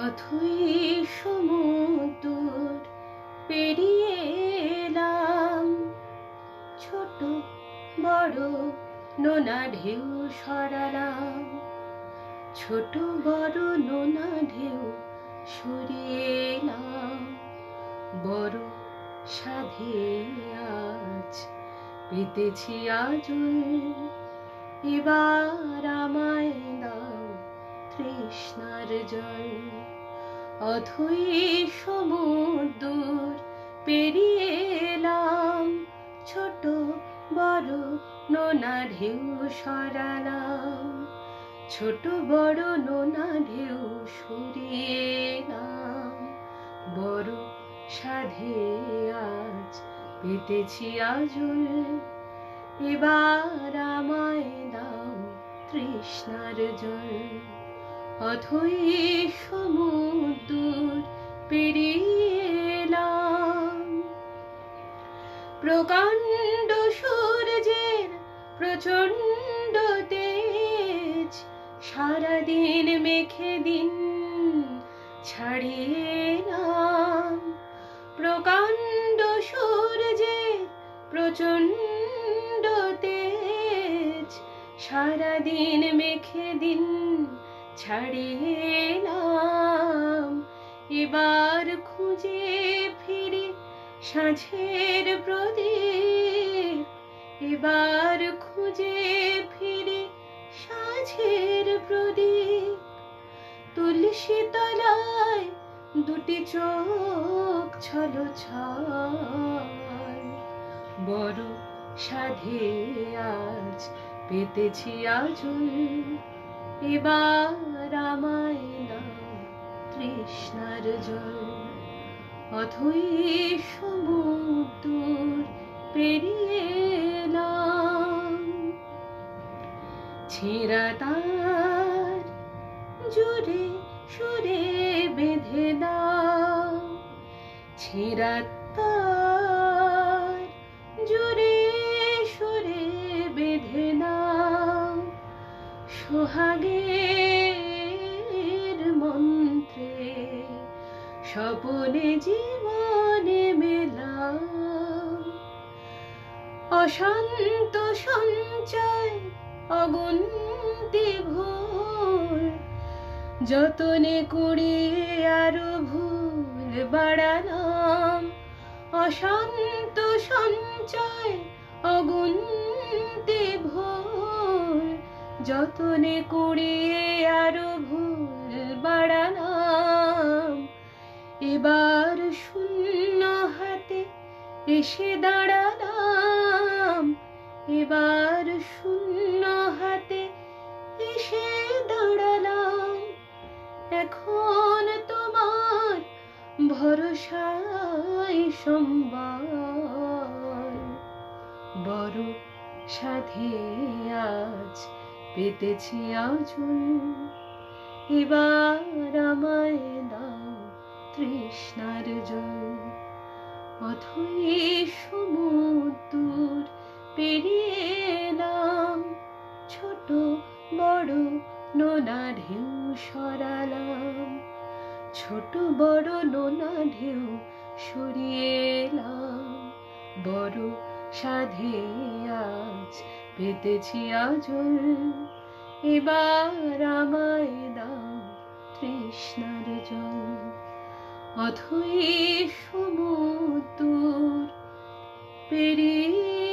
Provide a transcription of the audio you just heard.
অথই সমুদ্র পেরিয়ে এলাম, ছোট বড় নোনা ঢেউ সরালাম, ছোট বড় নোনা ঢেউ সরিয়ে এলাম। বড় সাধে আজ পেতেছি আজল, এবার আমায় দাও তৃষ্ণার জল। অথই সমুদ্র পেরিয়ে এলাম, ছোট বড় নোনা ঢেউ সরালাম, ছোট বড় নোনা ঢেউ সরিয়ে এলাম। বড় সাধে আজ পেতেছি আজল, এবার আমায় দাও তৃষ্ণার জল। অথই সমুদ্র পেরিয়ে এলাম, প্রকাণ্ড সূর্যের প্রচণ্ড তেজ সারাদিন মেখে দিন ছাড়িয়ে এলাম। প্রকাণ্ড সূর্যের প্রচণ্ড তেজ সারাদিন মেখে দিন ছাড়িয়ে এলাম। এবার খুঁজে ফিরে সাঁঝের প্রদীপ, এবার খুঁজে ফিরে সাঁঝের প্রদীপ। তুলসী তলায় দুটি চোখ ছলছল, বড় সাধে আজ পেতেছি আজল, এবার আমায় দাও তৃষ্ণার জল। অথই সমুদ্র পেরিয়ে এলাম, ছেঁড়া তার জোরে সুরে বেঁধে দাও, ছেঁড়া তার জোরে সুরে বেঁধে দাও। সোহাগের মন্ত্রে স্বপনে জীবনে মেলাও, অশান্ত সঞ্চয় অগুন্তি ভুল, যতনে কুড়িয়ে আরো ভুল বাড়ালাম। অশান্ত সঞ্চয় অগুন্তি ভুল, যতনে কুড়িয়ে আরো ভুল বাড়ালাম। এবার শূন্য হাতে এসে দাঁড়ালাম, এবার শূন্য হাতে এসে দাঁড়ালাম। এখন তোমার ভরসায় সম্বল, বড় সাধে আজ পেতেছি আজল, এবার আমায় দাও তৃষ্ণার জল। অথই সমুদ্র পেরিয়ে এলাম, ছোট বড় নোনা ঢেউ সরালাম, ছোট বড় নোনা ঢেউ সরিয়ে এলাম। বড় সাধে আজ পেতেছি আজল, এবার আমায় দাও তৃষ্ণার জল। অথই সমুদ্র পেরিয়ে